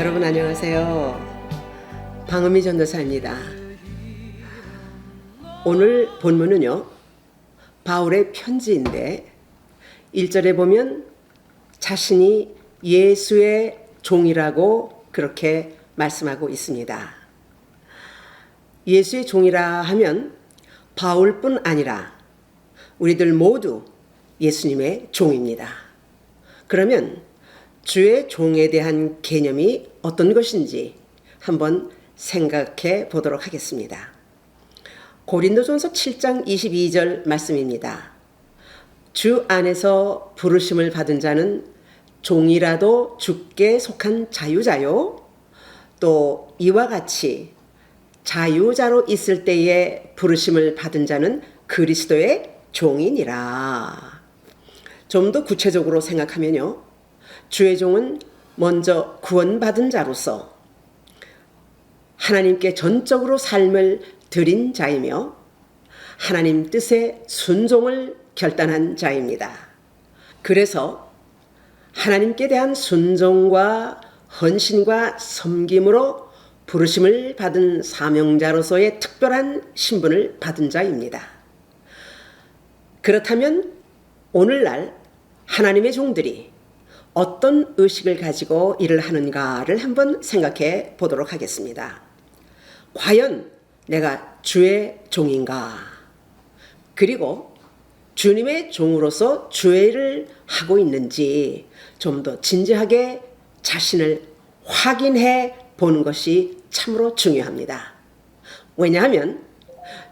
여러분 안녕하세요. 방음희 전도사입니다. 오늘 본문은요, 바울의 편지인데 1절에 보면 자신이 예수의 종이라고 그렇게 말씀하고 있습니다. 예수의 종이라 하면 바울뿐 아니라 우리들 모두 예수님의 종입니다. 그러면 주의 종에 대한 개념이 어떤 것인지 한번 생각해 보도록 하겠습니다. 고린도전서 7장 22절 말씀입니다. 주 안에서 부르심을 받은 자는 종이라도 주께 속한 자유자요. 또 이와 같이 자유자로 있을 때에 부르심을 받은 자는 그리스도의 종이니라. 좀 더 구체적으로 생각하면요, 주의 종은 먼저 구원받은 자로서 하나님께 전적으로 삶을 드린 자이며 하나님 뜻에 순종을 결단한 자입니다. 그래서 하나님께 대한 순종과 헌신과 섬김으로 부르심을 받은 사명자로서의 특별한 신분을 받은 자입니다. 그렇다면 오늘날 하나님의 종들이 어떤 의식을 가지고 일을 하는가를 한번 생각해 보도록 하겠습니다. 과연 내가 주의 종인가? 그리고 주님의 종으로서 주의 일을 하고 있는지 좀 더 진지하게 자신을 확인해 보는 것이 참으로 중요합니다. 왜냐하면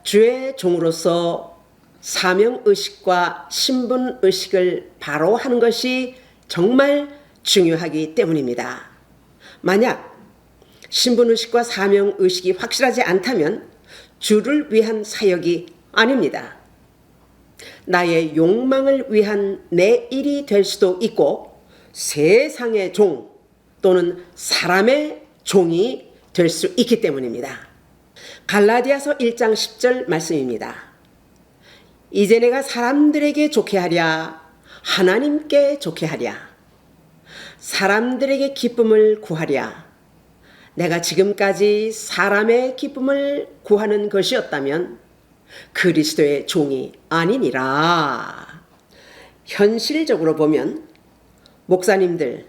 주의 종으로서 사명의식과 신분의식을 바로 하는 것이 정말 중요하기 때문입니다. 만약 신분의식과 사명의식이 확실하지 않다면 주를 위한 사역이 아닙니다. 나의 욕망을 위한 내 일이 될 수도 있고 세상의 종 또는 사람의 종이 될 수 있기 때문입니다. 갈라디아서 1장 10절 말씀입니다. 이제 내가 사람들에게 좋게 하랴 하나님께 좋게 하랴 사람들에게 기쁨을 구하랴. 내가 지금까지 사람의 기쁨을 구하는 것이었다면 그리스도의 종이 아니니라. 현실적으로 보면 목사님들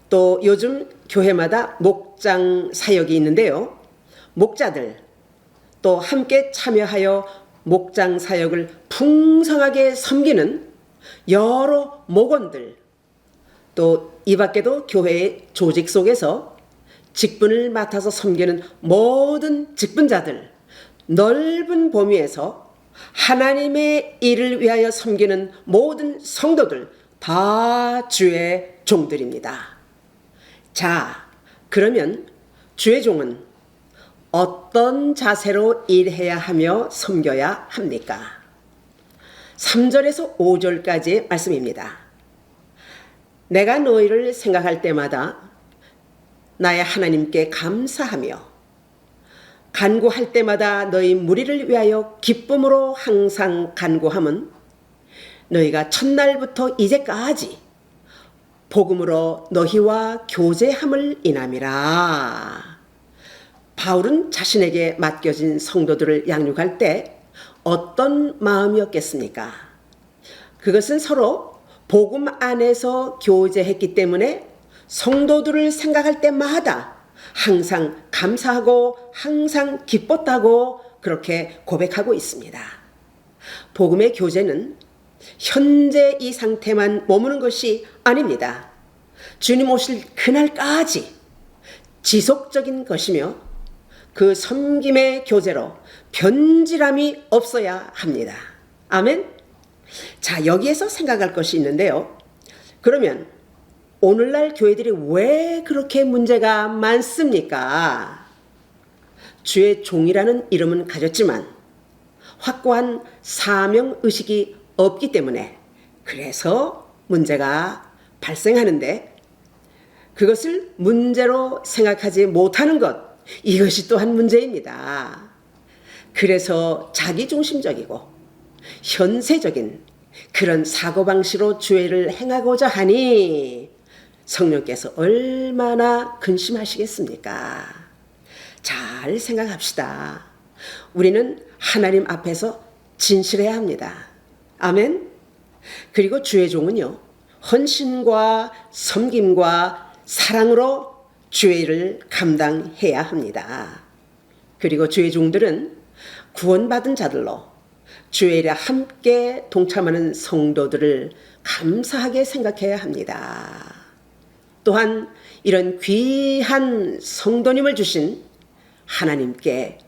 또 요즘 교회마다 목장 사역이 있는데요, 목자들 또 함께 참여하여 목장 사역을 풍성하게 섬기는 여러 목원들, 또 이 밖에도 교회의 조직 속에서 직분을 맡아서 섬기는 모든 직분자들, 넓은 범위에서 하나님의 일을 위하여 섬기는 모든 성도들 다 주의 종들입니다. 자, 그러면 주의 종은 어떤 자세로 일해야 하며 섬겨야 합니까? 3절에서 5절까지의 말씀입니다. 내가 너희를 생각할 때마다 나의 하나님께 감사하며 간구할 때마다 너희 무리를 위하여 기쁨으로 항상 간구함은 너희가 첫날부터 이제까지 복음으로 너희와 교제함을 인함이라. 바울은 자신에게 맡겨진 성도들을 양육할 때 어떤 마음이었겠습니까? 그것은 서로 복음 안에서 교제했기 때문에 성도들을 생각할 때마다 항상 감사하고 항상 기뻤다고 그렇게 고백하고 있습니다. 복음의 교제는 현재 이 상태만 머무는 것이 아닙니다. 주님 오실 그날까지 지속적인 것이며 그 섬김의 교제로 변질함이 없어야 합니다. 아멘. 자, 여기에서 생각할 것이 있는데요. 그러면 오늘날 교회들이 왜 그렇게 문제가 많습니까? 주의 종이라는 이름은 가졌지만 확고한 사명의식이 없기 때문에 그래서 문제가 발생하는데, 그것을 문제로 생각하지 못하는 것, 이것이 또한 문제입니다. 그래서 자기중심적이고 현세적인 그런 사고방식으로 주의를 행하고자 하니 성령께서 얼마나 근심하시겠습니까? 잘 생각합시다. 우리는 하나님 앞에서 진실해야 합니다. 아멘. 그리고 주의 종은요, 헌신과 섬김과 사랑으로 주의 일을 감당해야 합니다. 그리고 주의 종들은 구원받은 자들로 주의 일에 함께 동참하는 성도들을 감사하게 생각해야 합니다. 또한 이런 귀한 성도님을 주신 하나님께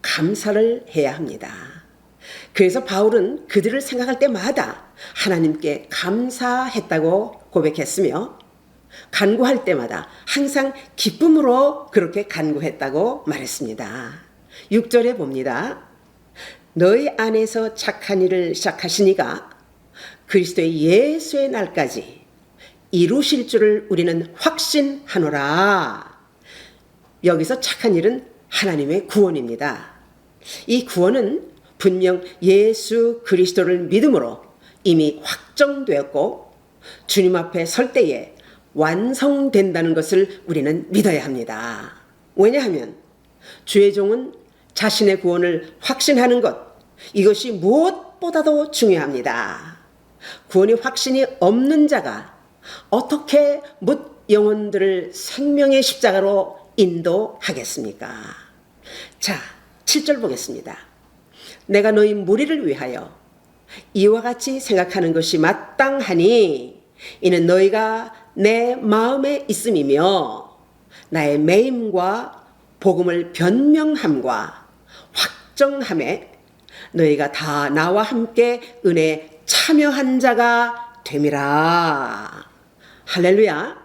감사를 해야 합니다. 그래서 바울은 그들을 생각할 때마다 하나님께 감사했다고 고백했으며 간구할 때마다 항상 기쁨으로 그렇게 간구했다고 말했습니다. 6절에 봅니다. 너희 안에서 착한 일을 시작하시니가 그리스도의 예수의 날까지 이루실 줄을 우리는 확신하노라. 여기서 착한 일은 하나님의 구원입니다. 이 구원은 분명 예수 그리스도를 믿음으로 이미 확정되었고 주님 앞에 설 때에 완성된다는 것을 우리는 믿어야 합니다. 왜냐하면 주의 종은 자신의 구원을 확신하는 것, 이것이 무엇보다도 중요합니다. 구원이 확신이 없는 자가 어떻게 뭇 영혼들을 생명의 십자가로 인도하겠습니까? 자, 7절 보겠습니다. 내가 너희 무리를 위하여 이와 같이 생각하는 것이 마땅하니 이는 너희가 내 마음에 있음이며 나의 매임과 복음을 변명함과 확정함에 너희가 다 나와 함께 은혜에 참여한 자가 됨이라. 할렐루야.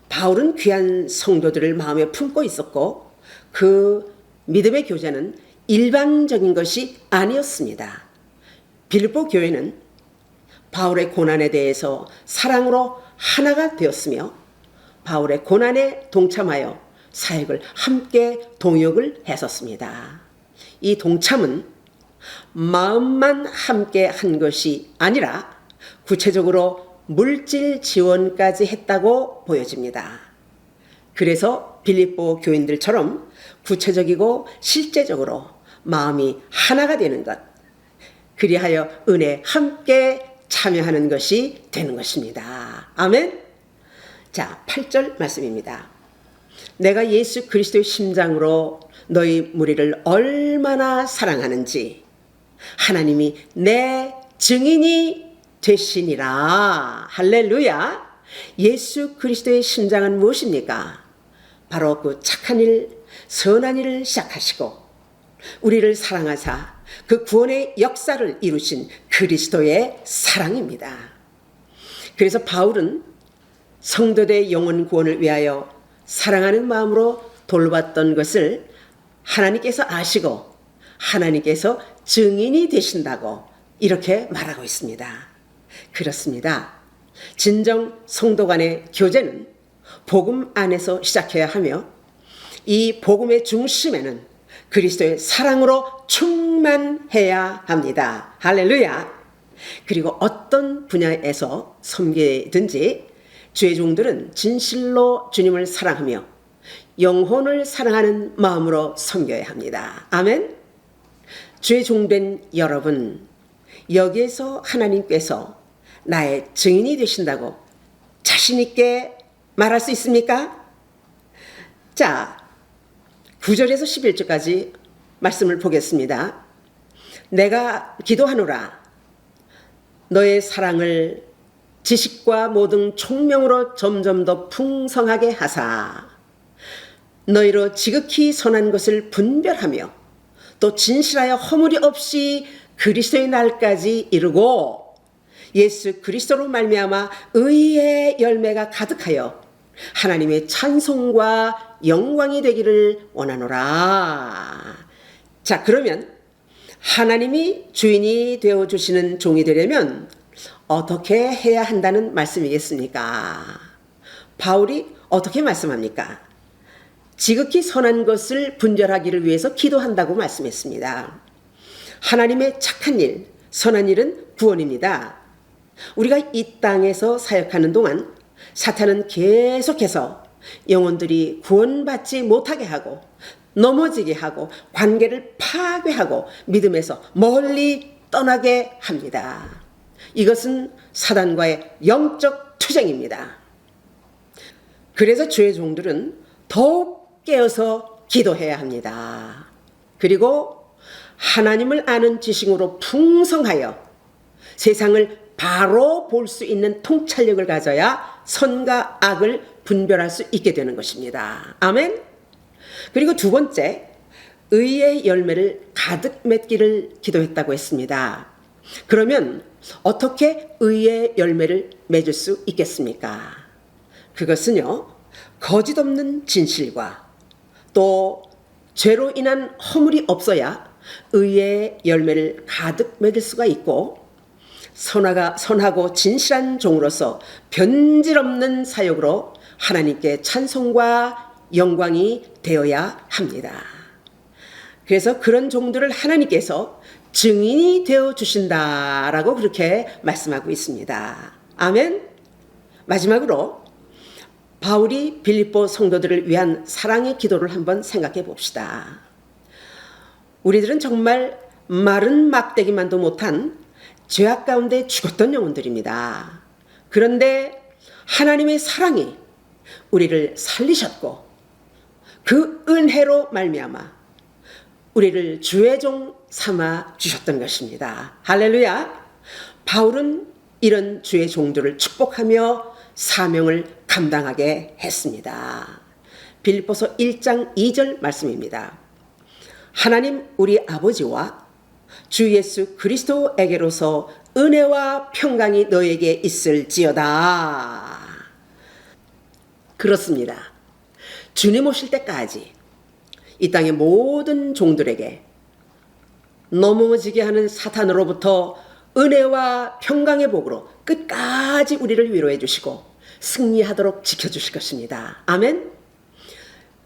바울은 귀한 성도들을 마음에 품고 있었고 그 믿음의 교제는 일반적인 것이 아니었습니다. 빌립보 교회는 바울의 고난에 대해서 사랑으로 하나가 되었으며 바울의 고난에 동참하여 사역을 함께 동역을 했었습니다. 이 동참은 마음만 함께 한 것이 아니라 구체적으로 물질 지원까지 했다고 보여집니다. 그래서 빌립보 교인들처럼 구체적이고 실제적으로 마음이 하나가 되는 것, 그리하여 은혜에 함께 참여하는 것이 되는 것입니다. 아멘. 자, 8절 말씀입니다. 내가 예수 그리스도의 심장으로 너희 무리를 얼마나 사랑하는지 하나님이 내 증인이 되시니라. 할렐루야. 예수 그리스도의 심장은 무엇입니까? 바로 그 착한 일, 선한 일을 시작하시고 우리를 사랑하사 그 구원의 역사를 이루신 그리스도의 사랑입니다. 그래서 바울은 성도들의 영혼 구원을 위하여 사랑하는 마음으로 돌봤던 것을 하나님께서 아시고 하나님께서 증인이 되신다고 이렇게 말하고 있습니다. 그렇습니다. 진정 성도 간의 교제는 복음 안에서 시작해야 하며 이 복음의 중심에는 그리스도의 사랑으로 충만해야 합니다. 할렐루야. 그리고 어떤 분야에서 섬기든지 주의 종들은 진실로 주님을 사랑하며 영혼을 사랑하는 마음으로 섬겨야 합니다. 아멘. 주의 종된 여러분, 여기에서 하나님께서 나의 증인이 되신다고 자신 있게 말할 수 있습니까? 자, 9절에서 11절까지 말씀을 보겠습니다. 내가 기도하노라. 너의 사랑을 지식과 모든 총명으로 점점 더 풍성하게 하사 너희로 지극히 선한 것을 분별하며 또 진실하여 허물이 없이 그리스도의 날까지 이루고 예수 그리스도로 말미암아 의의 열매가 가득하여 하나님의 찬송과 영광이 되기를 원하노라. 자, 그러면 하나님이 주인이 되어주시는 종이 되려면 어떻게 해야 한다는 말씀이겠습니까? 바울이 어떻게 말씀합니까? 지극히 선한 것을 분별하기를 위해서 기도한다고 말씀했습니다. 하나님의 착한 일, 선한 일은 구원입니다. 우리가 이 땅에서 사역하는 동안 사탄은 계속해서 영혼들이 구원받지 못하게 하고 넘어지게 하고 관계를 파괴하고 믿음에서 멀리 떠나게 합니다. 이것은 사단과의 영적 투쟁입니다. 그래서 주의 종들은 더욱 깨어서 기도해야 합니다. 그리고 하나님을 아는 지식으로 풍성하여 세상을 바로 볼 수 있는 통찰력을 가져야 선과 악을 분별할 수 있게 되는 것입니다. 아멘. 그리고 두 번째, 의의 열매를 가득 맺기를 기도했다고 했습니다. 그러면 어떻게 의의 열매를 맺을 수 있겠습니까? 그것은요, 거짓 없는 진실과 또 죄로 인한 허물이 없어야 의의 열매를 가득 맺을 수가 있고, 선하고 진실한 종으로서 변질 없는 사역으로 하나님께 찬송과 영광이 되어야 합니다. 그래서 그런 종들을 하나님께서 증인이 되어 주신다라고 그렇게 말씀하고 있습니다. 아멘. 마지막으로 바울이 빌립보 성도들을 위한 사랑의 기도를 한번 생각해 봅시다. 우리들은 정말 마른 막대기만도 못한 죄악 가운데 죽었던 영혼들입니다. 그런데 하나님의 사랑이 우리를 살리셨고 그 은혜로 말미암아 우리를 주의 종 삼아 주셨던 것입니다. 할렐루야. 바울은 이런 주의 종들을 축복하며 사명을 감당하게 했습니다. 빌립보서 1장 2절 말씀입니다. 하나님 우리 아버지와 주 예수 그리스도에게로서 은혜와 평강이 너에게 있을지어다. 그렇습니다. 주님 오실 때까지 이 땅의 모든 종들에게 넘어지게 하는 사탄으로부터 은혜와 평강의 복으로 끝까지 우리를 위로해 주시고 승리하도록 지켜주실 것입니다. 아멘.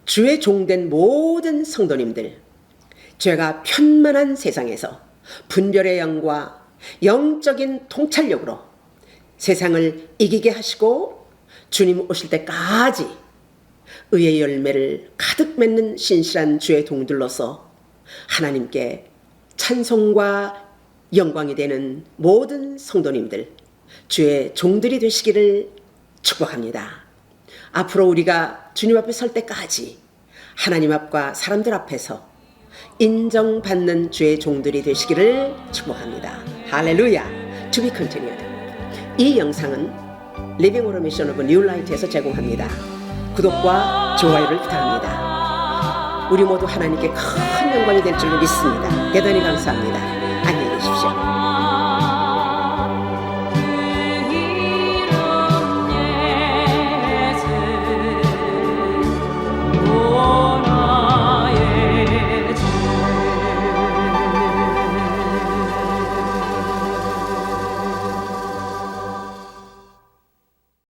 주의 종된 모든 성도님들, 죄가 편만한 세상에서 분별의 영과 영적인 통찰력으로 세상을 이기게 하시고 주님 오실 때까지 의의 열매를 가득 맺는 신실한 주의 종들로서 하나님께 찬송과 영광이 되는 모든 성도님들, 주의 종들이 되시기를 축복합니다. 앞으로 우리가 주님 앞에 설 때까지 하나님 앞과 사람들 앞에서 인정받는 주의 종들이 되시기를 축복합니다. 할렐루야. To be continued. 이 영상은 Living Water Mission of New Light에서 제공합니다. 구독과 좋아요를 부탁합니다. 우리 모두 하나님께 큰 영광이 될 줄로 믿습니다. 대단히 감사합니다. 안녕히 계십시오.